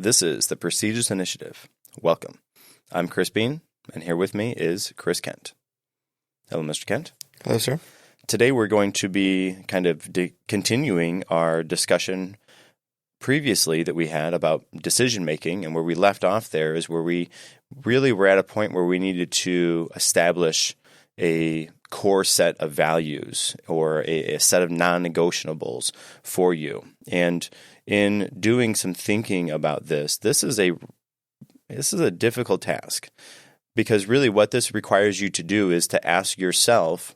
This is the Prestigious Initiative. Welcome. I'm Chris Bean, and here with me is Chris Kent. Hello, Mr. Kent. Hello, sir. Today we're going to be kind of continuing our discussion previously that we had about decision making, and where we left off there is where we really were at a point where we needed to establish a core set of values or a set of non-negotiables for you. And in doing some thinking about this is a difficult task, because really what this requires you to do is to ask yourself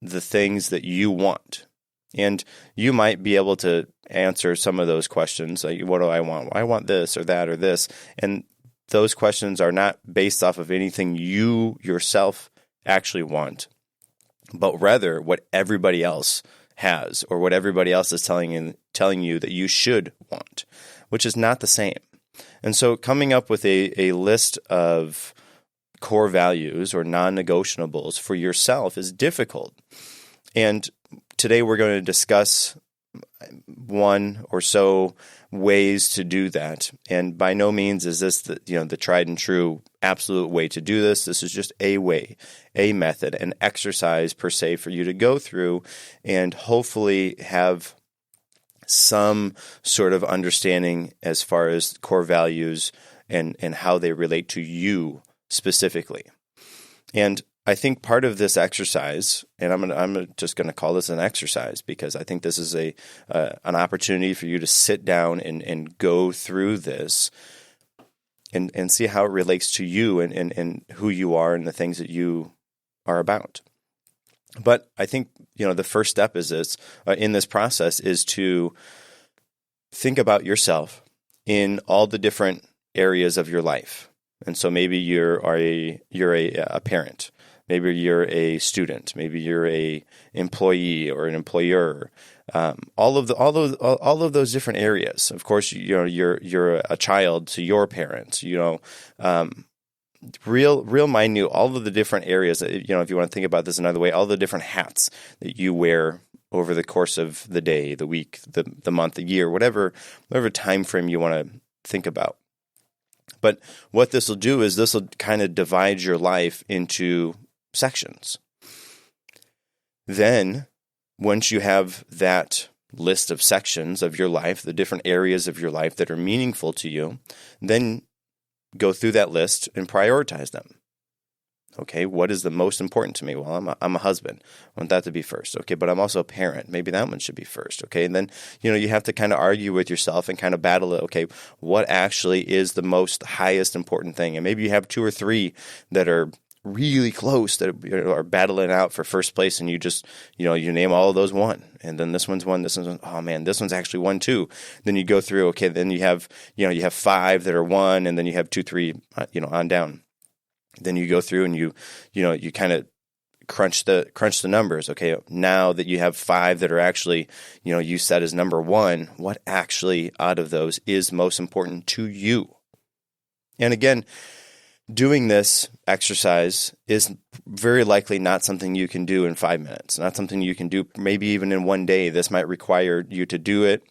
the things that you want. And you might be able to answer some of those questions, like, what do I want? I want this or that or this. And those questions are not based off of anything you yourself actually want, but rather what everybody else has, or what everybody else is telling you that you should want, which is not the same. And so coming up with a list of core values or non-negotiables for yourself is difficult. And today we're going to discuss one or so ways to do that. And by no means is this the tried and true absolute way to do this. This is just a way, a method, an exercise per se for you to go through and hopefully have some sort of understanding as far as core values and how they relate to you specifically. And I think part of this exercise, and I'm just going to call this an exercise, because I think this is an opportunity for you to sit down and go through this and see how it relates to you and who you are and the things that you are about. But I think the first step is this in this process is to think about yourself in all the different areas of your life. And so maybe you're a parent. Maybe you're a student. Maybe you're a employee or an employer. All of those different areas. Of course, you're a child to your parents. Real minute. All of the different areas. If you want to think about this another way, all the different hats that you wear over the course of the day, the week, the month, the year, whatever time frame you want to think about. But what this will do is this will kind of divide your life into sections. Then, once you have that list of sections of your life, the different areas of your life that are meaningful to you, then go through that list and prioritize them. Okay, what is the most important to me? Well, I'm a husband. I want that to be first. Okay, but I'm also a parent. Maybe that one should be first. Okay, and then you have to kind of argue with yourself and kind of battle it. Okay, what actually is the most highest important thing? And maybe you have two or three that are really close that are battling out for first place, and you just you name all of those one, and then this one's one, this one's one, oh man, this one's actually one too. Then you go through, okay, then you have five that are one, and then you have two, three, on down. Then you go through and you kind of crunch the numbers. Okay, now that you have five that are actually you set as number one, what actually out of those is most important to you? And again, doing this exercise is very likely not something you can do in 5 minutes, not something you can do maybe even in one day. This might require you to do it,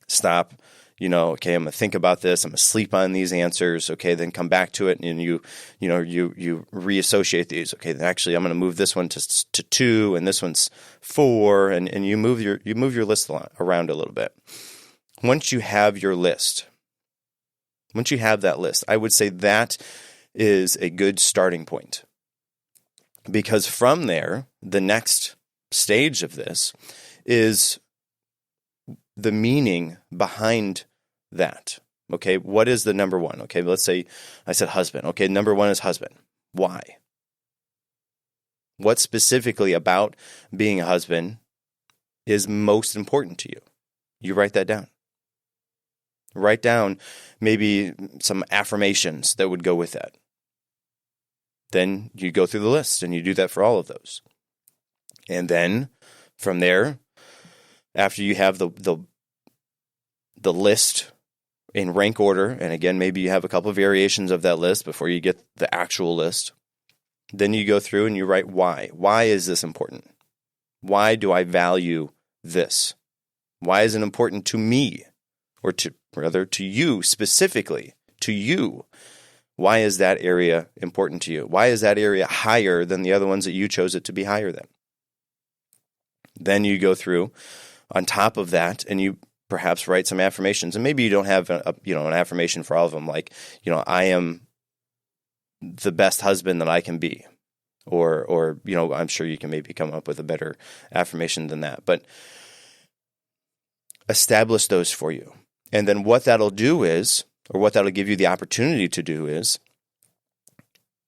stop, okay, I'm going to think about this, I'm going to sleep on these answers, okay, then come back to it, and you reassociate these. Okay, then actually I'm going to move this one to 2, and this one's 4, and you move your list around a little bit. Once you have your list, once you have that list, I would say that is a good starting point. Because from there, the next stage of this is the meaning behind that. Okay, what is the number one? Okay, let's say I said husband. Okay, number one is husband. Why? What specifically about being a husband is most important to you? You write that down. Write down maybe some affirmations that would go with that. Then you go through the list and you do that for all of those. And then from there, after you have the list in rank order, and again, maybe you have a couple of variations of that list before you get the actual list, then you go through and you write why. Why is this important? Why do I value this? Why is it important to me? or to you specifically, to you. Why is that area important to you? Why is that area higher than the other ones that you chose it to be higher than? Then you go through on top of that, and you perhaps write some affirmations. And maybe you don't have an affirmation for all of them, like, I am the best husband that I can be. Or I'm sure you can maybe come up with a better affirmation than that. But establish those for you. And then what that'll do is, or what that'll give you the opportunity to do is,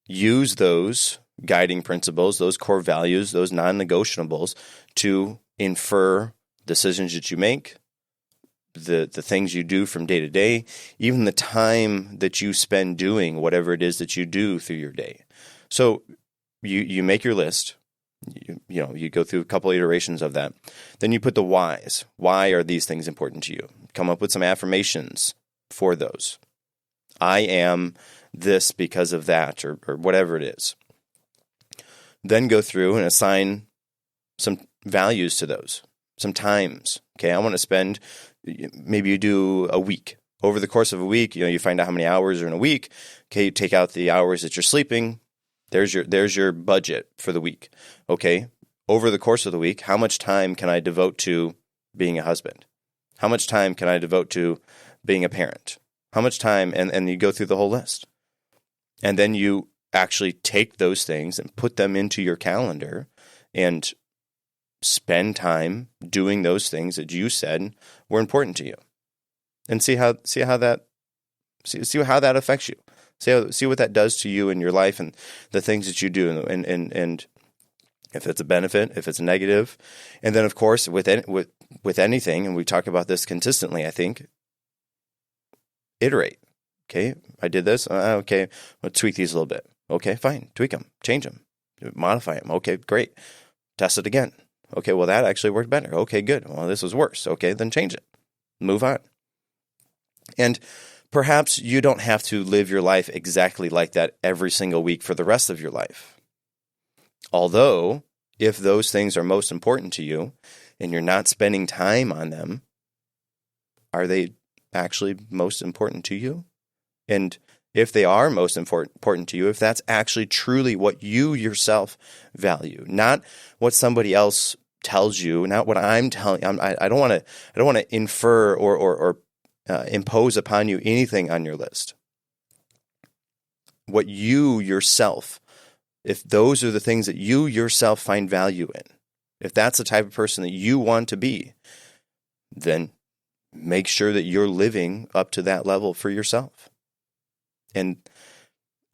use those guiding principles, those core values, those non-negotiables to infer decisions that you make, the things you do from day to day, even the time that you spend doing whatever it is that you do through your day. So you make your list. You go through a couple iterations of that. Then you put the whys. Why are these things important to you? Come up with some affirmations for those. I am this because of that, or whatever it is. Then go through and assign some values to those, some times. Okay, I want to spend, maybe you do a week. Over the course of a week, you find out how many hours are in a week. Okay, you take out the hours that you're sleeping. There's your budget for the week. Okay, over the course of the week, how much time can I devote to being a husband? How much time can I devote to being a parent? How much time? And you go through the whole list. And then you actually take those things and put them into your calendar and spend time doing those things that you said were important to you. And see how that affects you. See what that does to you in your life and the things that you do, and if it's a benefit, if it's a negative. And then, of course, with anything, and we talk about this consistently, I think, iterate. Okay, I did this. Okay, I'll tweak these a little bit. Okay, fine. Tweak them, change them, modify them. Okay, great. Test it again. Okay, well, that actually worked better. Okay, good. Well, this was worse. Okay, then change it. Move on. And perhaps you don't have to live your life exactly like that every single week for the rest of your life. Although, if those things are most important to you and you're not spending time on them, are they actually most important to you? And if they are most important to you, if that's actually truly what you yourself value, not what somebody else tells you, not what I'm telling you. I don't want to infer or impose upon you anything on your list. What you yourself, if those are the things that you yourself find value in, if that's the type of person that you want to be, then make sure that you're living up to that level for yourself. And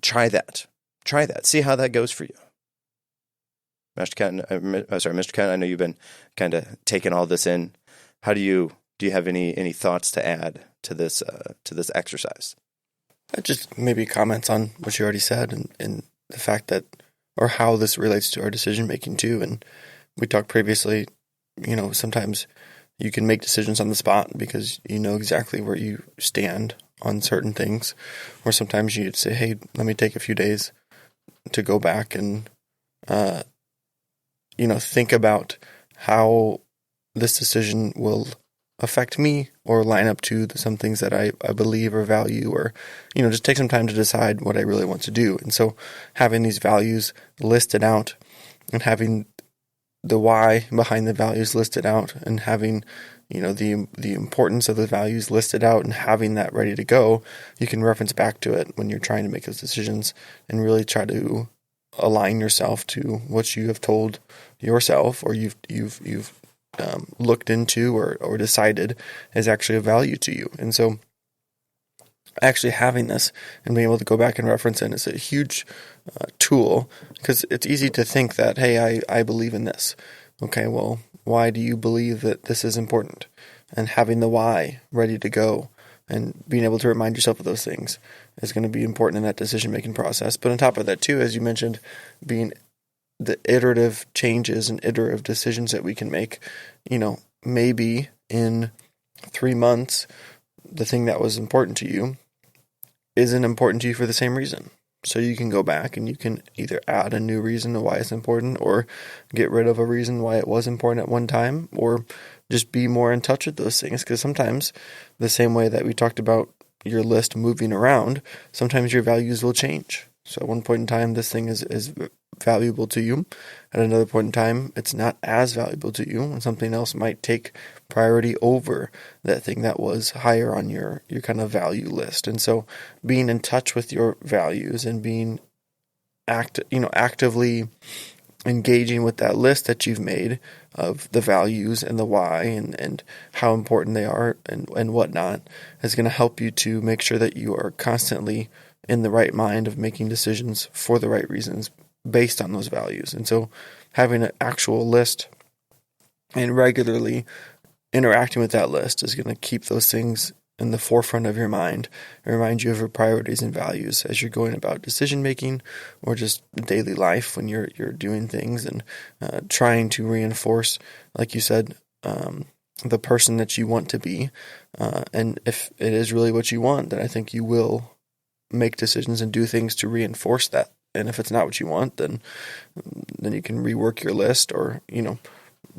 try that. See how that goes for you. Mr. Kent, I know you've been kind of taking all this in. How do you have any thoughts to add to this exercise? Just maybe comments on what you already said and the fact that, or how this relates to our decision making too. And we talked previously, sometimes you can make decisions on the spot because you know exactly where you stand on certain things, or sometimes you'd say, hey, let me take a few days to go back and think about how this decision will affect me or line up to some things that I believe or value, or, just take some time to decide what I really want to do. And so having these values listed out and having the why behind the values listed out and having, the importance of the values listed out and having that ready to go, you can reference back to it when you're trying to make those decisions and really try to align yourself to what you have told yourself or you've looked into or decided is actually of value to you. And so actually having this and being able to go back and reference it is a huge tool, because it's easy to think that, hey, I believe in this. Okay, well, why do you believe that this is important? And having the why ready to go and being able to remind yourself of those things is going to be important in that decision-making process. But on top of that, too, as you mentioned, being the iterative changes and iterative decisions that we can make, maybe in 3 months, the thing that was important to you isn't important to you for the same reason. So you can go back and you can either add a new reason why it's important or get rid of a reason why it was important at one time, or just be more in touch with those things. Because sometimes, the same way that we talked about your list moving around, sometimes your values will change. So at one point in time, this thing is valuable to you. At another point in time, it's not as valuable to you, and something else might take priority over that thing that was higher on your kind of value list. And so being in touch with your values and being actively engaging with that list that you've made of the values and the why and how important they are and whatnot is going to help you to make sure that you are constantly in the right mind of making decisions for the right reasons based on those values. And so having an actual list and regularly interacting with that list is going to keep those things in the forefront of your mind and remind you of your priorities and values as you're going about decision making or just daily life when you're doing things and trying to reinforce, like you said, the person that you want to be. And if it is really what you want, then I think you will make decisions and do things to reinforce that. And if it's not what you want, then you can rework your list or,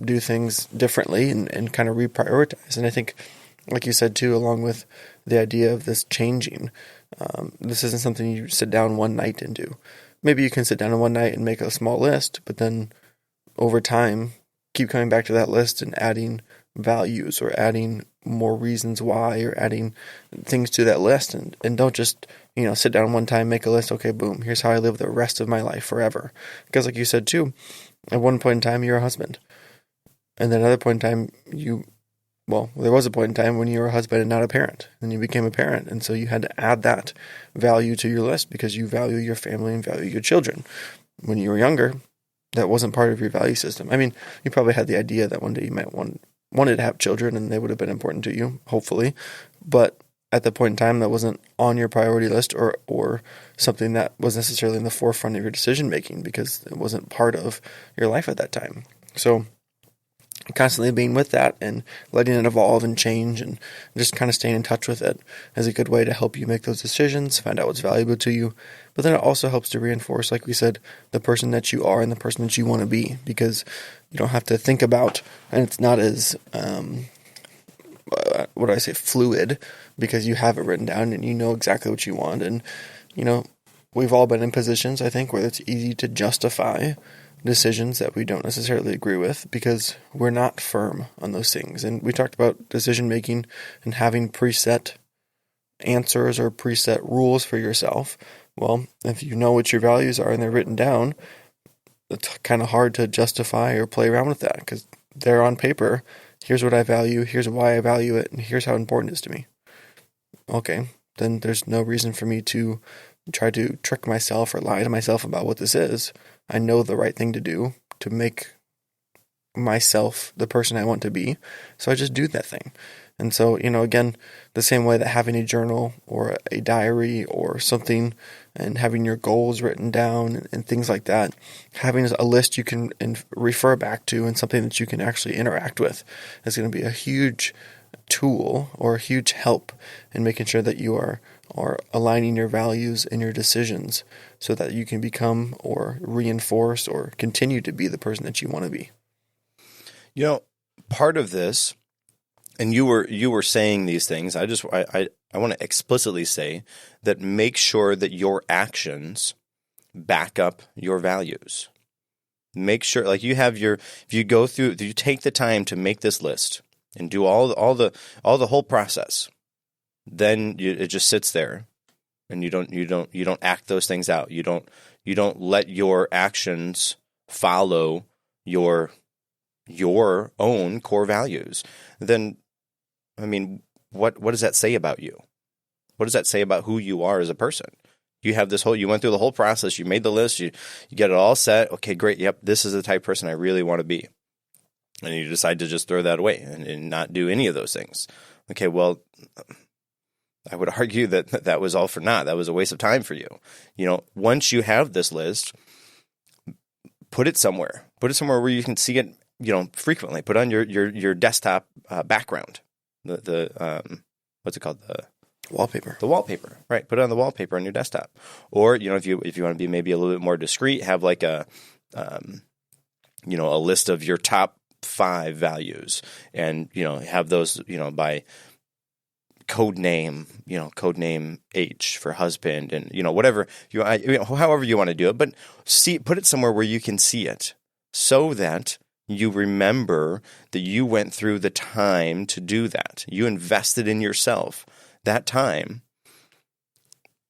do things differently and kind of reprioritize. And I think, like you said too, along with the idea of this changing, this isn't something you sit down one night and do. Maybe you can sit down in one night and make a small list, but then over time, keep coming back to that list and adding values or adding more reasons why or adding things to that list. And don't just, sit down one time, make a list. Okay, boom, here's how I live the rest of my life forever. Because like you said too, at one point in time, you're a husband. And then another point in time, there was a point in time when you were a husband and not a parent. Then you became a parent. And so you had to add that value to your list because you value your family and value your children. When you were younger, that wasn't part of your value system. I mean, you probably had the idea that one day you might wanted to have children and they would have been important to you, hopefully. But at the point in time, that wasn't on your priority list or something that was necessarily in the forefront of your decision making because it wasn't part of your life at that time. So constantly being with that and letting it evolve and change and just kind of staying in touch with it is a good way to help you make those decisions, find out what's valuable to you. But then it also helps to reinforce, like we said, the person that you are and the person that you want to be, because you don't have to think about, and it's not as, fluid, because you have it written down and you know exactly what you want. And, we've all been in positions, I think, where it's easy to justify decisions that we don't necessarily agree with because we're not firm on those things. And we talked about decision making and having preset answers or preset rules for yourself. Well, if you know what your values are and they're written down, it's kind of hard to justify or play around with that because they're on paper. Here's what I value, here's why I value it, and here's how important it is to me. Okay, then there's no reason for me to try to trick myself or lie to myself about what this is. I know the right thing to do to make myself the person I want to be. So I just do that thing. And so, again, the same way that having a journal or a diary or something and having your goals written down and things like that, having a list you can refer back to and something that you can actually interact with is going to be a huge tool or a huge help in making sure that you are aligning your values and your decisions so that you can become or reinforce or continue to be the person that you want to be. Part of this, and you were saying these things, I want to explicitly say that make sure that your actions back up your values. Make sure, like if you take the time to make this list and do all the whole process, then it just sits there, and you don't act those things out. You don't let your actions follow your own core values. Then, I mean, what does that say about you? What does that say about who you are as a person? You went through the whole process. You made the list. You get it all set. Okay, great. Yep, this is the type of person I really want to be. And you decide to just throw that away and not do any of those things. Okay, well, I would argue that was all for naught. That was a waste of time for you. Once you have this list, put it somewhere. Put it somewhere where you can see it, frequently. Put on your desktop background. The what's it called? The wallpaper. The wallpaper, right? Put it on the wallpaper on your desktop. Or if you want to be maybe a little bit more discreet, have like a list of your top 5 values, and have those by code name H for husband, and whatever however you want to do it, but put it somewhere where you can see it, so that you remember that you went through the time to do that. You invested in yourself that time.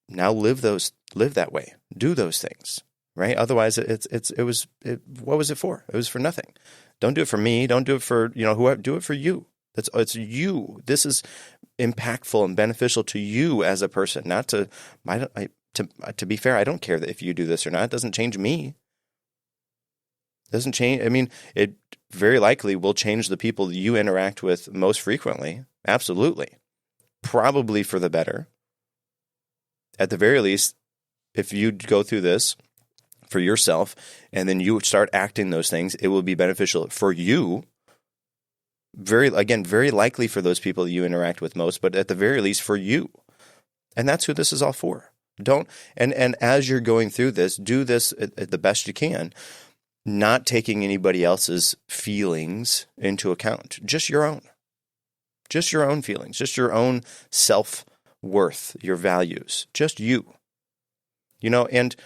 Now live that way. Do those things, right? Otherwise, what was it for? It was for nothing. Don't do it for me. Don't do it for whoever. Do it for you. It's you. This is impactful and beneficial to you as a person. Not to to be fair, I don't care that if you do this or not. It doesn't change me. Doesn't change. I mean, it very likely will change the people that you interact with most frequently. Absolutely. Probably for the better. At the very least, if you go through this for yourself and then you start acting those things, it will be beneficial for you. Very likely for those people that you interact with most, but at the very least for you. And that's who this is all for. And as you're going through this, do this at the best you can. Not taking anybody else's feelings into account, just your own feelings, just your own self-worth, your values, just you. And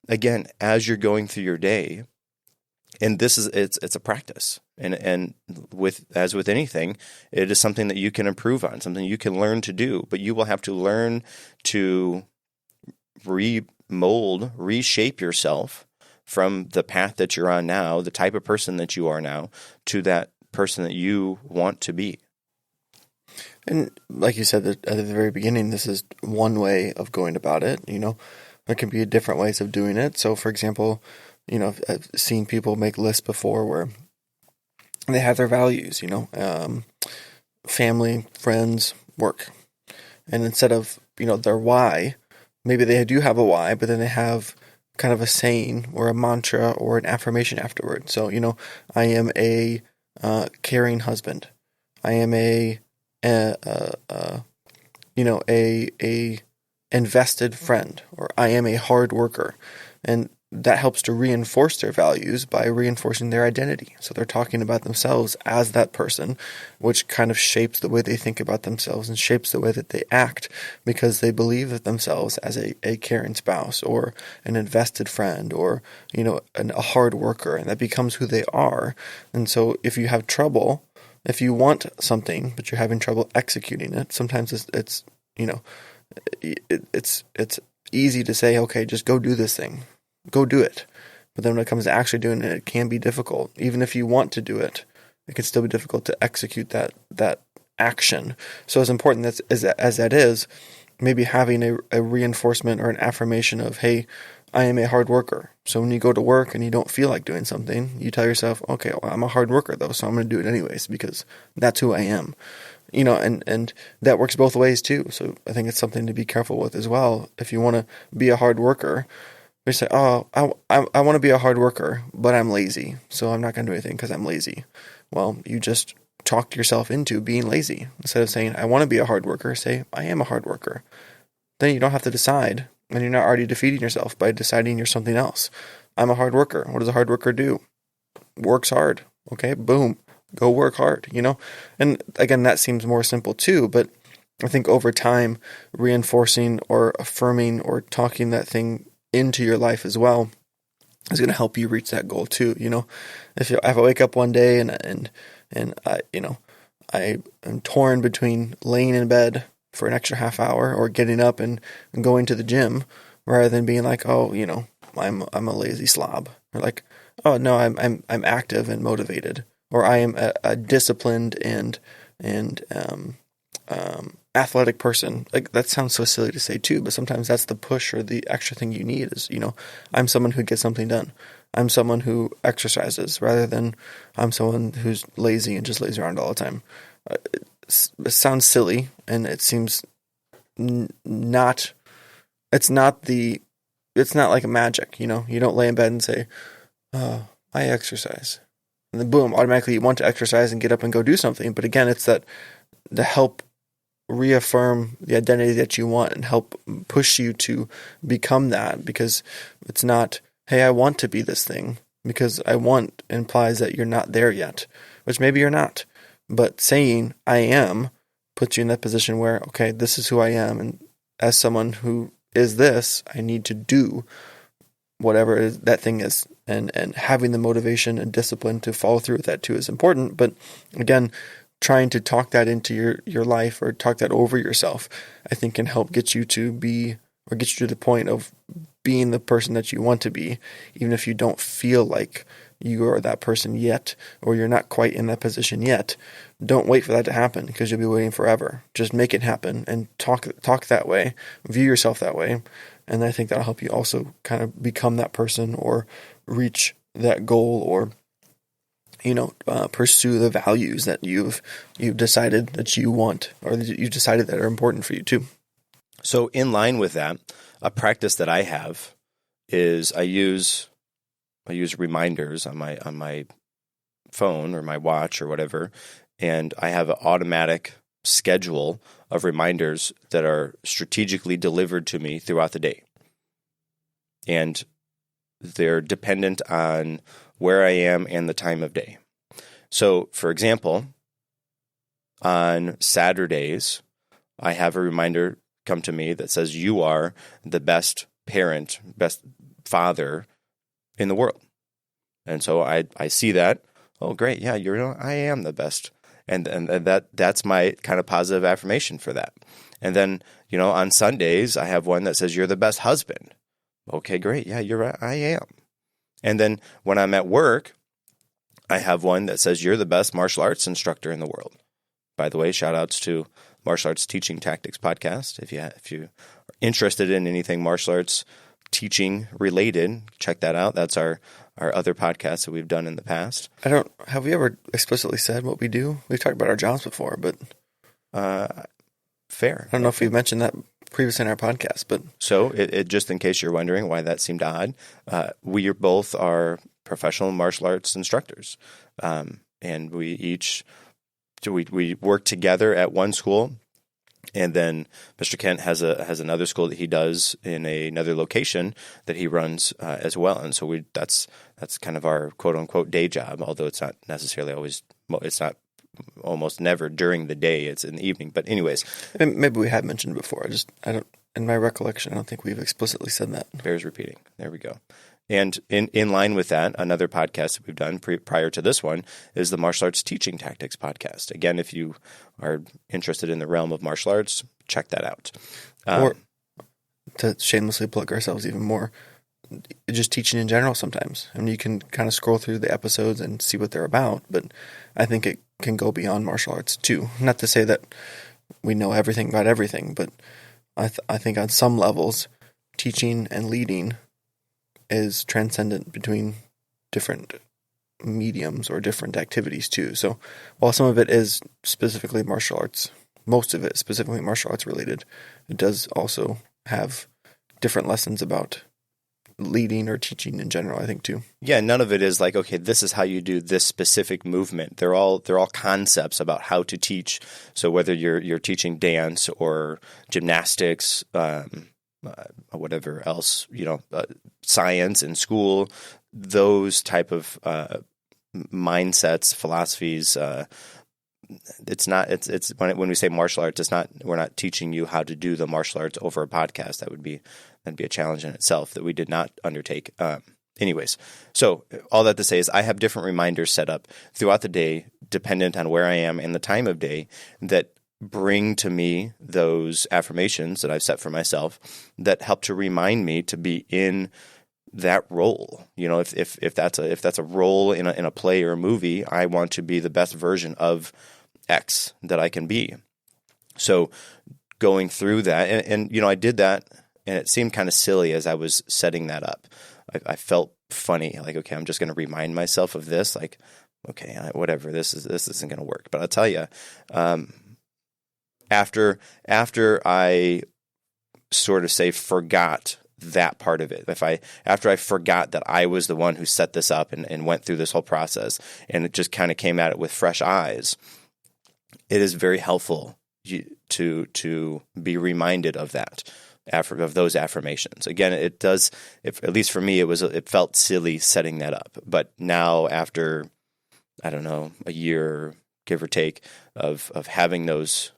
again, as you're going through your day, and it's a practice, and as with anything, it is something that you can improve on, something you can learn to do, but you will have to learn to reshape yourself from the path that you're on now, the type of person that you are now, to that person that you want to be. And like you said at the very beginning, this is one way of going about it. There can be different ways of doing it. So, for example, I've seen people make lists before where they have their values, family, friends, work. And instead of, their why, maybe they do have a why, but then they have kind of a saying or a mantra or an affirmation afterward. So, I am a caring husband. I am a invested friend, or I am a hard worker. And that helps to reinforce their values by reinforcing their identity. So they're talking about themselves as that person, which kind of shapes the way they think about themselves and shapes the way that they act, because they believe of themselves as a caring spouse or an invested friend or, a hard worker, and that becomes who they are. And so if you have trouble, if you want something, but you're having trouble executing it, sometimes it's easy to say, okay, just go do this thing. Go do it. But then when it comes to actually doing it, it can be difficult. Even if you want to do it, it can still be difficult to execute that action. So as important as that is, maybe having a reinforcement or an affirmation of, hey, I am a hard worker. So when you go to work and you don't feel like doing something, you tell yourself, okay, well, I'm a hard worker though, so I'm going to do it anyways because that's who I am. And that works both ways too. So I think it's something to be careful with as well. If you want to be a hard worker, you say, oh, I want to be a hard worker, but I'm lazy, so I'm not going to do anything because I'm lazy. Well, you just talked yourself into being lazy. Instead of saying, I want to be a hard worker, say, I am a hard worker. Then you don't have to decide, and you're not already defeating yourself by deciding you're something else. I'm a hard worker. What does a hard worker do? Works hard. Okay, boom. Go work hard, And again, that seems more simple too, but I think over time, reinforcing or affirming or talking that thing into your life as well is going to help you reach that goal too. If I wake up one day and I am torn between laying in bed for an extra half hour or getting up and going to the gym, rather than being like, oh, I'm a lazy slob, or like, oh no, I'm active and motivated, or I am a disciplined and athletic person. Like, that sounds so silly to say too, but sometimes that's the push or the extra thing you need is, I'm someone who gets something done. I'm someone who exercises rather than I'm someone who's lazy and just lays around all the time. It sounds silly, and it seems not like a magic, you don't lay in bed and say, oh, I exercise. And then boom, automatically you want to exercise and get up and go do something. But again, it's that the help reaffirm the identity that you want and help push you to become that, because it's not, hey, I want to be this thing, because I want implies that you're not there yet. which maybe you're not. But saying I am puts you in that position where, okay, this is who I am. And as someone who is this, I need to do whatever that thing is. And having the motivation and discipline to follow through with that too is important. But again, trying to talk that into your life or talk that over yourself, I think can help get you to be, or get you to the point of being the person that you want to be, even if you don't feel like you are that person yet, or you're not quite in that position yet. Don't wait for that to happen, because you'll be waiting forever. Just make it happen and talk that way, view yourself that way. And I think that'll help you also kind of become that person or reach that goal, or pursue the values that you've decided that you want, or that you've decided that are important for you too. So in line with that, a practice that I have is I use reminders on my phone or my watch or whatever, and I have an automatic schedule of reminders that are strategically delivered to me throughout the day. And they're dependent on where I am and the time of day. So, for example, on Saturdays, I have a reminder come to me that says, you are the best parent, best father in the world. And so I see that, oh, great, yeah, I am the best. And that's my kind of positive affirmation for that. And then, on Sundays, I have one that says, you're the best husband. Okay, great, yeah, you're right, I am. And then when I'm at work, I have one that says, you're the best martial arts instructor in the world. By the way, shout outs to Martial Arts Teaching Tactics podcast. If you are interested in anything martial arts teaching related, check that out. That's our other podcasts that we've done in the past. Have we ever explicitly said what we do? We've talked about our jobs before, but fair. I don't know if we mentioned that previously in our podcast, but so it just in case you're wondering why that seemed odd, we both are professional martial arts instructors, and we work together at one school, and then Mr. Kent has another school that he does in another location that he runs as well, and so that's kind of our quote unquote day job. Although it's not necessarily always, it's not almost never during the day. It's in the evening. But anyways, maybe we have mentioned it before. I don't. In my recollection, I don't think we've explicitly said that. Bears repeating. There we go. And in line with that, another podcast that we've done prior to this one is the Martial Arts Teaching Tactics podcast. Again, if you are interested in the realm of martial arts, check that out. Or to shamelessly plug ourselves even more, just teaching in general sometimes. I mean, you can kind of scroll through the episodes and see what they're about, but I think it can go beyond martial arts too. Not to say that we know everything about everything, but I think on some levels, teaching and leading is transcendent between different mediums or different activities too. So while some of it is specifically martial arts, most of it specifically martial arts related, it does also have different lessons about leading or teaching in general, I think too. Yeah, none of it is like, okay, this is how you do this specific movement. They're all concepts about how to teach. So whether you're teaching dance or gymnastics, whatever else, science in school, those type of mindsets, philosophies. It's when we say martial arts, we're not teaching you how to do the martial arts over a podcast. That'd be a challenge in itself that we did not undertake. Anyways, so all that to say is I have different reminders set up throughout the day, dependent on where I am and the time of day, that bring to me those affirmations that I've set for myself that help to remind me to be in that role. If that's a role in a play or a movie, I want to be the best version of X that I can be. So going through that, and I did that, and it seemed kind of silly as I was setting that up. I felt funny, like, okay, I'm just going to remind myself of this, like, okay, whatever, this isn't going to work. But I'll tell you, after I sort of forgot that part of it, after I forgot that I was the one who set this up and went through this whole process, and it just kind of came at it with fresh eyes, it is very helpful to be reminded of that, of those affirmations. Again, it does, at least for me, it felt silly setting that up. But now, after I don't know, a year, give or take, of having those.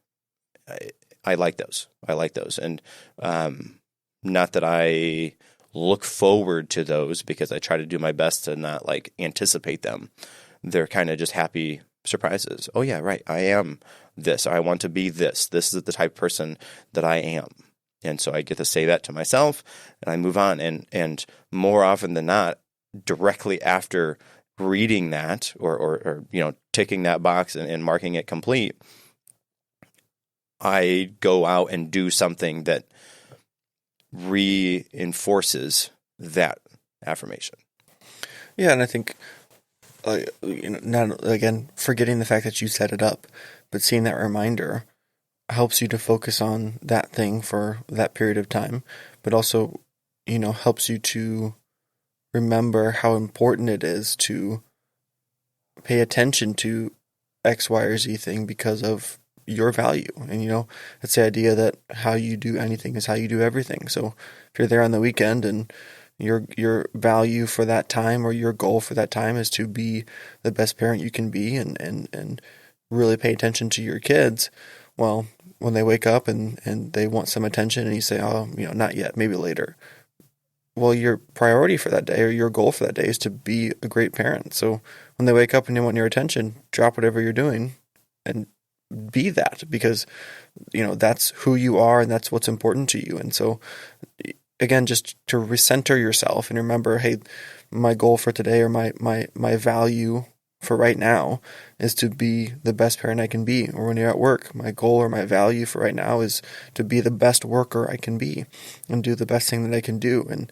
I like those. And not that I look forward to those, because I try to do my best to not like anticipate them. They're kind of just happy surprises. Oh yeah, right. I am this. I want to be this. This is the type of person that I am. And so I get to say that to myself, and I move on. And more often than not, directly after reading that or ticking that box and marking it complete, I go out and do something that reinforces that affirmation. Yeah, and I think, not again forgetting the fact that you set it up, but seeing that reminder helps you to focus on that thing for that period of time, but also, helps you to remember how important it is to pay attention to X, Y, or Z thing because of your value. And, it's the idea that how you do anything is how you do everything. So if you're there on the weekend and your value for that time or your goal for that time is to be the best parent you can be and really pay attention to your kids, well, when they wake up and they want some attention and you say, oh, not yet, maybe later. Well, your priority for that day or your goal for that day is to be a great parent. So when they wake up and they want your attention, drop whatever you're doing and be that, because, that's who you are and that's what's important to you. And so, again, just to recenter yourself and remember, hey, my goal for today or my value for right now is to be the best parent I can be. Or when you're at work, my goal or my value for right now is to be the best worker I can be and do the best thing that I can do, and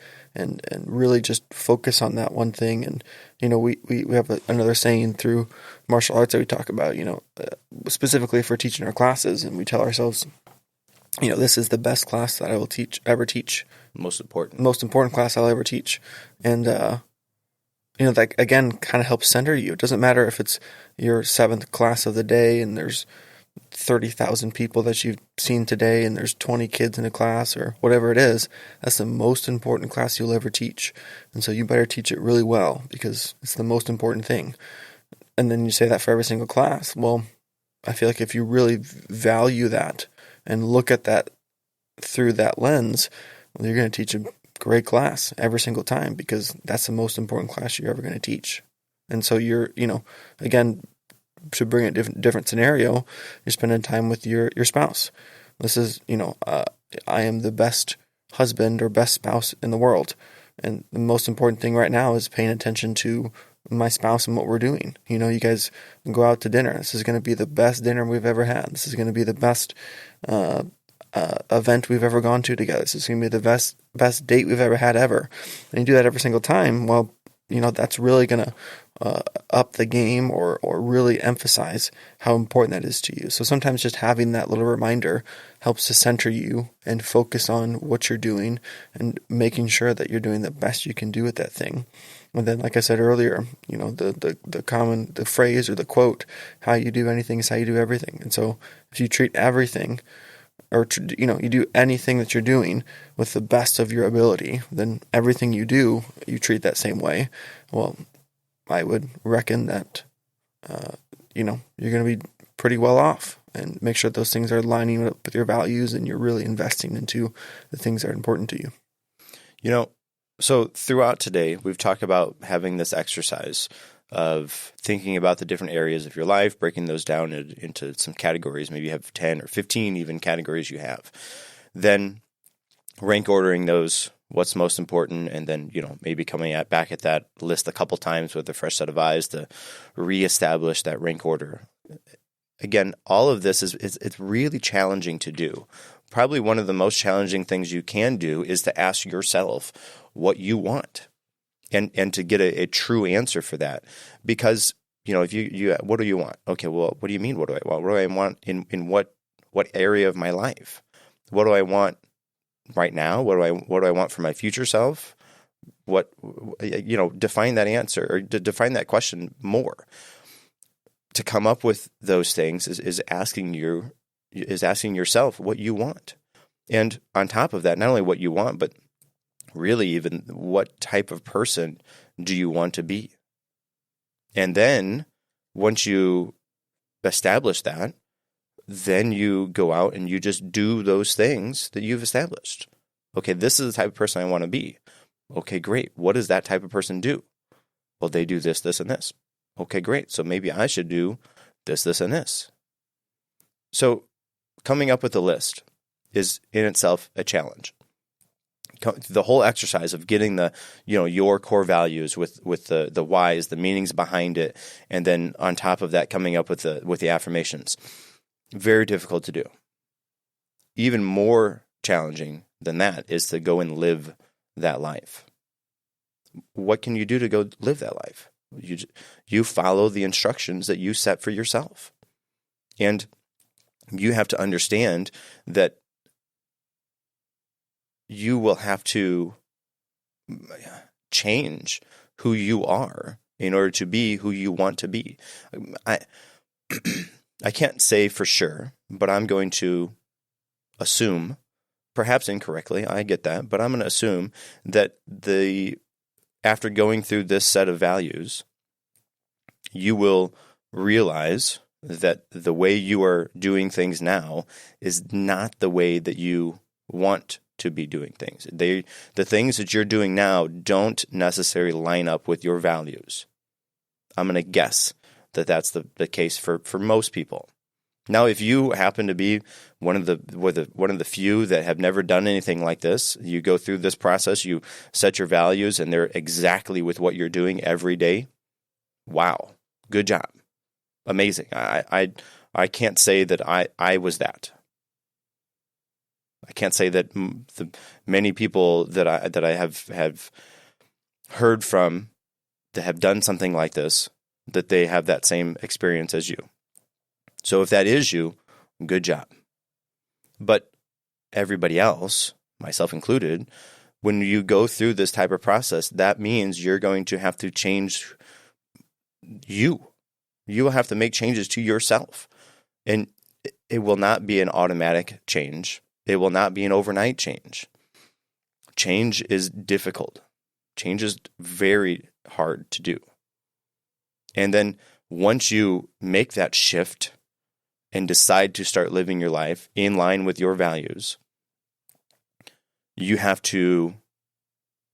really just focus on that one thing. And we have another saying through martial arts that we talk about, specifically for teaching our classes, and we tell ourselves, this is the best class that I will ever teach. Most important class I'll ever teach. And that again kind of helps center you. It doesn't matter if it's your 7th class of the day and there's 30,000 people that you've seen today and there's 20 kids in a class or whatever it is. That's the most important class you'll ever teach. And so you better teach it really well because it's the most important thing. And then you say that for every single class. Well, I feel like if you really value that and look at that through that lens, well, you're going to teach a great class every single time because that's the most important class you're ever going to teach. And so you're, again, to bring a different scenario, you're spending time with your spouse. This is, I am the best husband or best spouse in the world. And the most important thing right now is paying attention to my spouse and what we're doing. You guys go out to dinner. This is going to be the best dinner we've ever had. This is going to be the best event we've ever gone to together. This is going to be the best date we've ever had ever. And you do that every single time. Well, that's really going to up the game or really emphasize how important that is to you. So sometimes just having that little reminder helps to center you and focus on what you're doing and making sure that you're doing the best you can do with that thing. And then, like I said earlier, the phrase or the quote, how you do anything is how you do everything. And so if you treat everything or, you do anything that you're doing with the best of your ability, then everything you do, you treat that same way. Well, I would reckon that, you're going to be pretty well off, and make sure that those things are lining up with your values and you're really investing into the things that are important to you. So throughout today, we've talked about having this exercise of thinking about the different areas of your life, breaking those down into some categories. Maybe you have 10 or 15 even categories you have. Then rank ordering those, what's most important, and then, maybe coming back at that list a couple times with a fresh set of eyes to reestablish that rank order. Again, all of this it's really challenging to do. Probably one of the most challenging things you can do is to ask yourself what you want and to get a true answer for that. Because, if you what do you want? Okay, well, what do you mean what do I want? What do I want in what area of my life? What do I want right now? What do I want for my future self? Define that answer or define that question more. To come up with those things is asking yourself what you want. And on top of that, not only what you want, but really even what type of person do you want to be? And then once you establish that, then you go out and you just do those things that you've established. Okay, this is the type of person I want to be. Okay, great. What does that type of person do? Well, they do this, this, and this. Okay, great. So maybe I should do this, this, and this. So coming up with a list is in itself a challenge. The whole exercise of getting your core values with the whys, the meanings behind it, and then on top of that, coming up with the affirmations. Very difficult to do. Even more challenging than that is to go and live that life. What can you do to go live that life? You follow the instructions that you set for yourself. And you have to understand that you will have to change who you are in order to be who you want to be. I can't say for sure, but I'm going to assume, perhaps incorrectly, I get that, but I'm going to assume that after going through this set of values, you will realize that the way you are doing things now is not the way that you want to be doing things. The things that you're doing now don't necessarily line up with your values. I'm going to guess that that's the case for most people. Now, if you happen to be one of the few that have never done anything like this, you go through this process, you set your values, and they're exactly with what you're doing every day. Wow, good job, amazing. I can't say that I was that. I can't say that the many people that I have heard from that have done something like this, that they have that same experience as you. So if that is you, good job. But everybody else, myself included, when you go through this type of process, that means you're going to have to change you. You will have to make changes to yourself. And it will not be an automatic change. It will not be an overnight change. Change is difficult. Change is very hard to do. And then once you make that shift and decide to start living your life in line with your values, you have to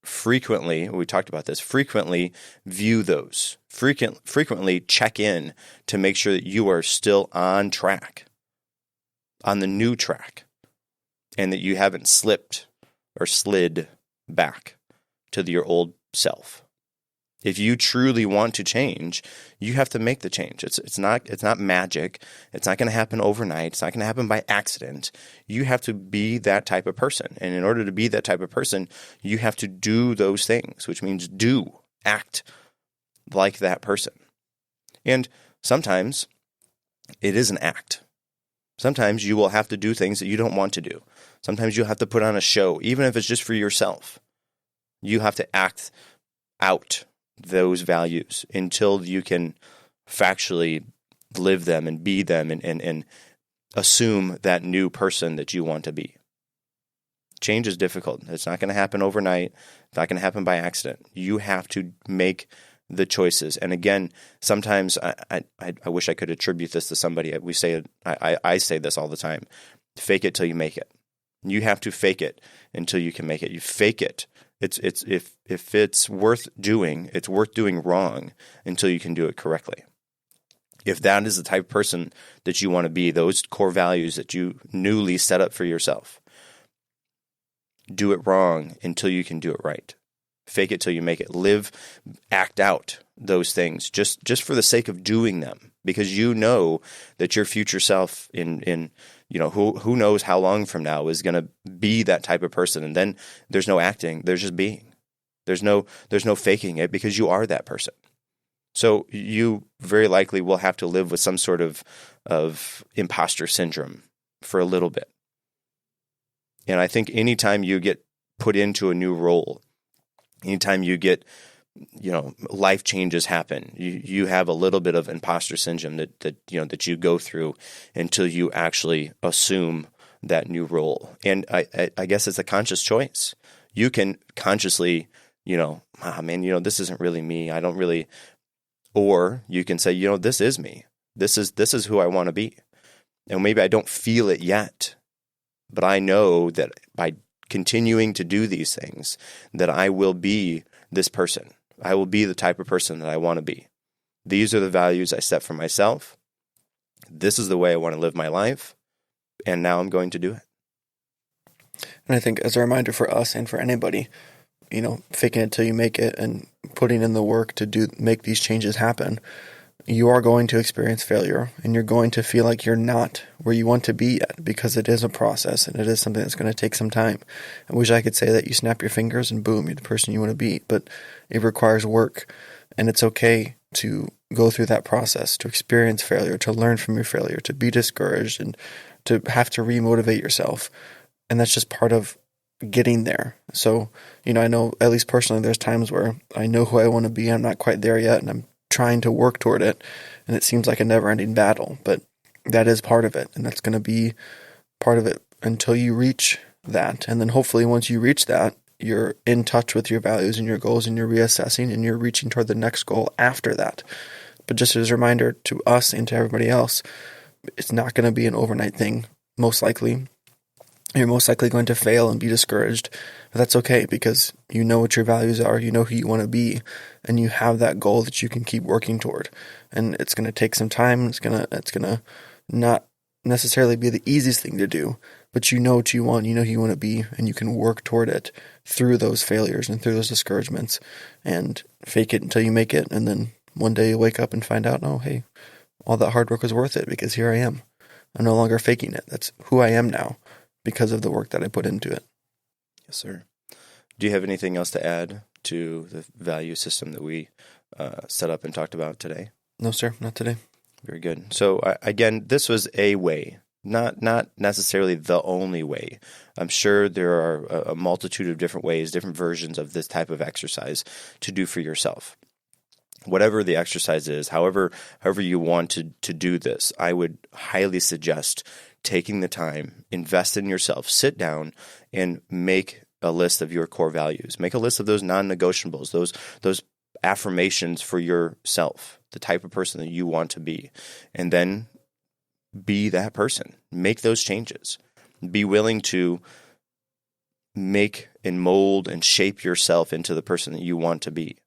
frequently, we talked about this, frequently view those, frequently check in to make sure that you are still on track, on the new track, and that you haven't slipped or slid back to your old self. If you truly want to change, you have to make the change. It's not magic. It's not going to happen overnight. It's not going to happen by accident. You have to be that type of person. And in order to be that type of person, you have to do those things, which means act like that person. And sometimes it is an act. Sometimes you will have to do things that you don't want to do. Sometimes you'll have to put on a show, even if it's just for yourself. You have to act out those values until you can factually live them and be them and assume that new person that you want to be. Change is difficult. It's not going to happen overnight. It's not going to happen by accident. You have to make the choices. And again, sometimes I wish I could attribute this to somebody. I say this all the time. Fake it till you make it. You have to fake it until you can make it. You fake it. If it's worth doing, it's worth doing wrong until you can do it correctly. If that is the type of person that you want to be, those core values that you newly set up for yourself, do it wrong until you can do it right. Fake it till you make it. Act out those things just for the sake of doing them, because you know that your future self who knows how long from now is going to be that type of person. And then there's no acting, there's just being. There's no faking it, because you are that person. So you very likely will have to live with some sort of imposter syndrome for a little bit. And I think anytime you get put into a new role, anytime you get, life changes happen, you have a little bit of imposter syndrome that you go through until you actually assume that new role. And I guess it's a conscious choice. You can consciously, this isn't really me. I don't really, Or you can say, this is me. This is who I want to be. And maybe I don't feel it yet, but I know that by continuing to do these things, that I will be this person. I will be the type of person that I want to be. These are the values I set for myself. This is the way I want to live my life. And now I'm going to do it. And I think as a reminder for us and for anybody, faking it till you make it and putting in the work to make these changes happen, you are going to experience failure and you're going to feel like you're not where you want to be yet, because it is a process and it is something that's going to take some time. I wish I could say that you snap your fingers and boom, you're the person you want to be, but it requires work, and it's okay to go through that process, to experience failure, to learn from your failure, to be discouraged, and to have to remotivate yourself. And that's just part of getting there. So, I know, at least personally, there's times where I know who I want to be. I'm not quite there yet, and I'm trying to work toward it. And it seems like a never-ending battle, but that is part of it. And that's going to be part of it until you reach that. And then hopefully once you reach that, you're in touch with your values and your goals, and you're reassessing and you're reaching toward the next goal after that. But just as a reminder to us and to everybody else, it's not going to be an overnight thing, most likely. You're most likely going to fail and be discouraged, but that's okay, because you know what your values are, you know who you want to be, and you have that goal that you can keep working toward. And it's going to take some time. It's going to not necessarily be the easiest thing to do, but you know what you want, you know who you want to be, and you can work toward it through those failures and through those discouragements, and fake it until you make it. And then one day you wake up and find out, oh, hey, all that hard work was worth it, because here I am. I'm no longer faking it. That's who I am now, because of the work that I put into it. Yes, sir. Do you have anything else to add to the value system that we set up and talked about today? No, sir, not today. Very good. So again, this was a way, not necessarily the only way. I'm sure there are a multitude of different ways, different versions of this type of exercise to do for yourself. Whatever the exercise is, however you want to do this, I would highly suggest taking the time, invest in yourself, sit down and make a list of your core values. Make a list of those non-negotiables, those affirmations for yourself, the type of person that you want to be, and then be that person. Make those changes. Be willing to make and mold and shape yourself into the person that you want to be.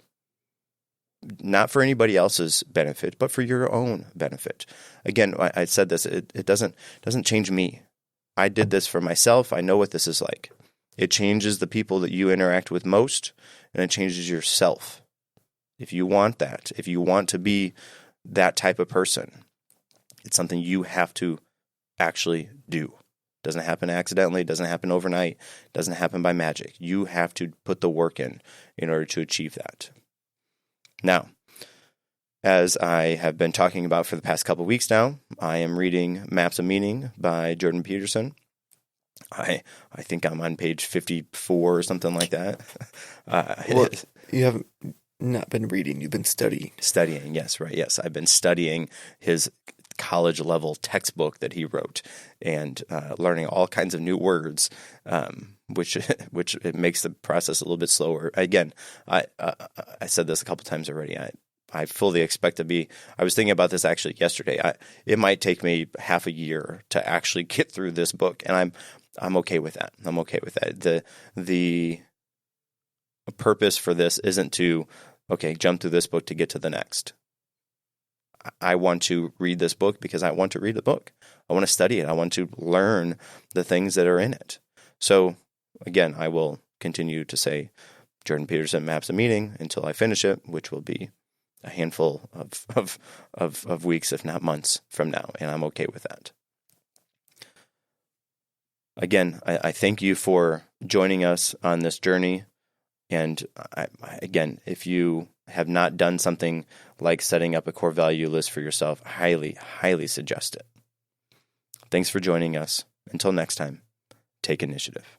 Not for anybody else's benefit, but for your own benefit. Again, I said this, it doesn't change me. I did this for myself. I know what this is like. It changes the people that you interact with most, and it changes yourself. If you want that, if you want to be that type of person, it's something you have to actually do. It doesn't happen accidentally. It doesn't happen overnight. It doesn't happen by magic. You have to put the work in order to achieve that. Now, as I have been talking about for the past couple of weeks now, I am reading Maps of Meaning by Jordan Peterson. I think I'm on page 54 or something like that. Well, you haven't not been reading, you've been studying. Studying, yes, right, yes. I've been studying his college-level textbook that he wrote and learning all kinds of new words, which it makes the process a little bit slower. Again, I said this a couple times already. I fully expect to be. I was thinking about this actually yesterday. It might take me half a year to actually get through this book, and I'm okay with that. I'm okay with that. The purpose for this isn't to jump through this book to get to the next. I want to read this book because I want to read the book. I want to study it. I want to learn the things that are in it. So again, I will continue to say Jordan Peterson Maps of Meaning until I finish it, which will be a handful of weeks, if not months from now, and I'm okay with that. Again, I thank you for joining us on this journey. And again, if you have not done something like setting up a core value list for yourself, highly, highly suggest it. Thanks for joining us. Until next time, take initiative.